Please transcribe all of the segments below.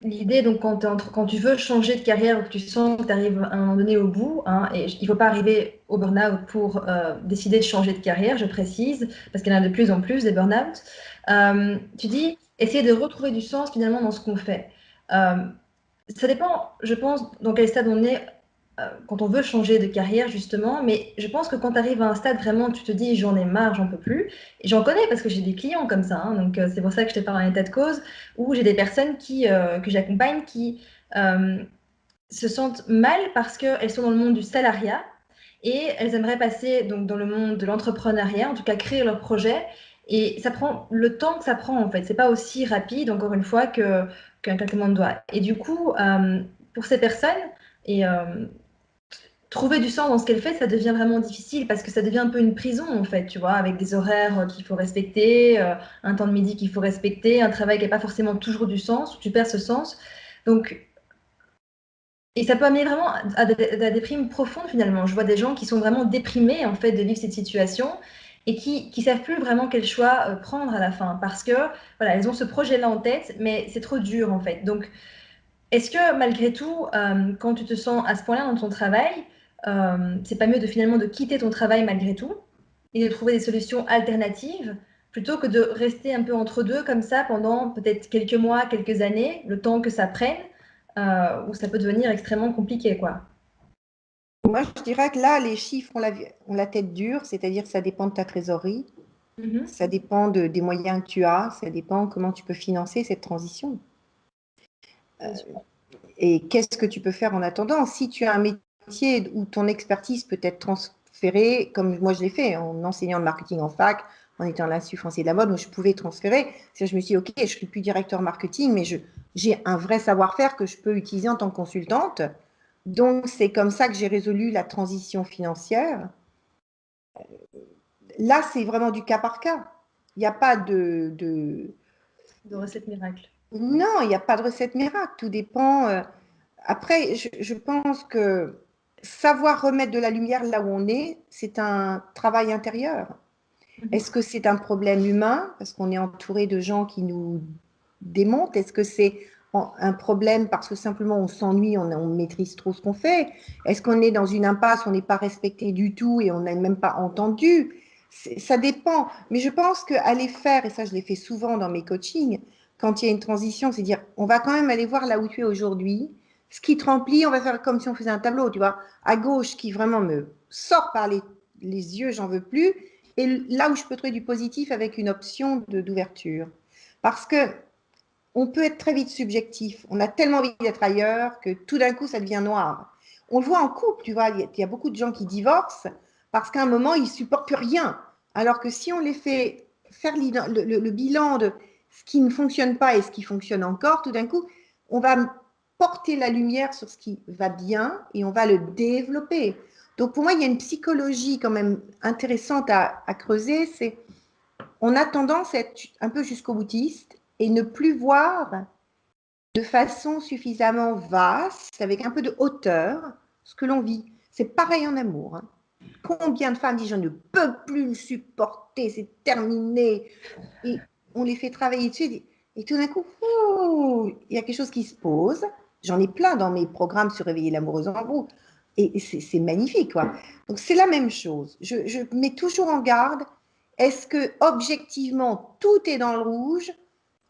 l'idée, donc, quand tu veux changer de carrière ou que tu sens que tu arrives à un moment donné au bout, hein, et il ne faut pas arriver au burn-out pour décider de changer de carrière, je précise, parce qu'il y en a de plus en plus des burn-out. Tu dis, essayer de retrouver du sens finalement dans ce qu'on fait. Euh, Ça dépend, je pense, dans quel stade on est quand on veut changer de carrière, justement. Mais je pense que quand tu arrives à un stade vraiment, tu te dis, j'en ai marre, j'en peux plus. Et j'en connais parce que j'ai des clients comme ça, hein, donc c'est pour ça que je te parle en état de cause, où j'ai des personnes que j'accompagne qui euh, se sentent mal parce qu'elles sont dans le monde du salariat et elles aimeraient passer donc, dans le monde de l'entrepreneuriat, en tout cas créer leur projet. Et ça prend le temps que ça prend, en fait. C'est pas aussi rapide, encore une fois, qu'un claquement de doigts. Et du coup, pour ces personnes, et trouver du sens dans ce qu'elle fait, ça devient vraiment difficile parce que ça devient un peu une prison, en fait, tu vois, avec des horaires qu'il faut respecter, un temps de midi qu'il faut respecter, un travail qui n'a pas forcément toujours du sens, où tu perds ce sens. Donc, et ça peut amener vraiment à la déprime profonde finalement. Je vois des gens qui sont vraiment déprimés en fait de vivre cette situation et qui savent plus vraiment quel choix prendre à la fin parce que voilà, elles ont ce projet-là en tête, mais c'est trop dur en fait. Donc, est-ce que malgré tout, quand tu te sens à ce point-là dans ton travail, c'est pas mieux de finalement de quitter ton travail malgré tout et de trouver des solutions alternatives plutôt que de rester un peu entre deux comme ça pendant peut-être quelques mois, quelques années, le temps que ça prenne, où ça peut devenir extrêmement compliqué, quoi. Moi, je dirais que là, les chiffres ont la tête dure, c'est-à-dire que ça dépend de ta trésorerie, Mhm. ça dépend des moyens que tu as, ça dépend comment tu peux financer cette transition. C'est sûr. Et qu'est-ce que tu peux faire en attendant? Si tu as un métier où ton expertise peut être transférée, comme moi je l'ai fait en enseignant le marketing en fac, en étant à l'Institut français de la mode, où je pouvais transférer. Je me suis dit, OK, je ne suis plus directeur marketing, mais j'ai un vrai savoir-faire que je peux utiliser en tant que consultante. Donc, c'est comme ça que j'ai résolu la transition financière. Là, c'est vraiment du cas par cas. Il n'y a pas De recette miracle. Non, il n'y a pas de recette miracle. Tout dépend. Après, je pense que savoir remettre de la lumière là où on est, c'est un travail intérieur. Mhm. Est-ce que c'est un problème humain parce qu'on est entouré de gens qui nous démontent? Est-ce que c'est un problème parce que simplement on s'ennuie, on maîtrise trop ce qu'on fait? Est-ce qu'on est dans une impasse, on n'est pas respecté du tout et on n'est même pas entendu? Ça dépend. Mais je pense qu'aller faire, et ça je l'ai fait souvent dans mes coachings, quand il y a une transition, c'est dire on va quand même aller voir là où tu es aujourd'hui. Ce qui te remplit, on va faire comme si on faisait un tableau, tu vois, à gauche qui vraiment me sort par les yeux, j'en veux plus, et là où je peux trouver du positif avec une option d'ouverture. Parce que on peut être très vite subjectif. On a tellement envie d'être ailleurs que tout d'un coup, ça devient noir. On le voit en couple, tu vois, il y a beaucoup de gens qui divorcent parce qu'à un moment, ils ne supportent plus rien. Alors que si on les fait faire le bilan de ce qui ne fonctionne pas et ce qui fonctionne encore, tout d'un coup, on va porter la lumière sur ce qui va bien et on va le développer. Donc pour moi, il y a une psychologie quand même intéressante à creuser. C'est on a tendance à être un peu jusqu'au boutiste et ne plus voir de façon suffisamment vaste, avec un peu de hauteur, ce que l'on vit. C'est pareil en amour. Hein. Combien de femmes disent je ne peux plus le supporter, c'est terminé. Et on les fait travailler dessus. Et tout d'un coup, il y a quelque chose qui se pose. J'en ai plein dans mes programmes sur Réveiller l'amoureuse en vous. Et c'est magnifique. Quoi. Donc c'est la même chose. Je mets toujours en garde. Est-ce que objectivement tout est dans le rouge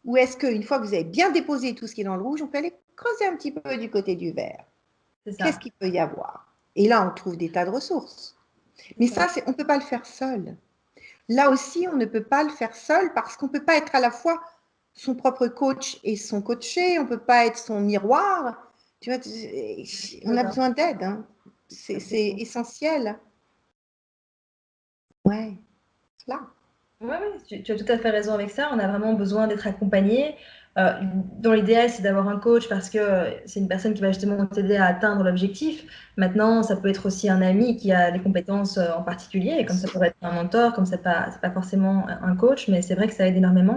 ou est-ce qu'une fois que vous avez bien déposé tout ce qui est dans le rouge, on peut aller creuser un petit peu du côté du vert? C'est Qu'est-ce ça. qu'il peut y avoir? Et là, on trouve des tas de ressources. C'est Mais ça. ça, on ne peut pas le faire seul. Là aussi, on ne peut pas le faire seul parce qu'on ne peut pas être à la fois son propre coach et son coaché. On ne peut pas être son miroir. Tu vois, on a besoin d'aide. Hein. C'est Absolument. essentiel. Ouais, là. Ouais, ouais, tu as tout à fait raison avec ça. On a vraiment besoin d'être accompagné. Euh, Dans l'idéal, c'est d'avoir un coach parce que c'est une personne qui va justement t'aider à atteindre l'objectif. Maintenant, ça peut être aussi un ami qui a des compétences en particulier, comme ça pourrait être un mentor, comme c'est pas forcément un coach, mais c'est vrai que ça aide énormément.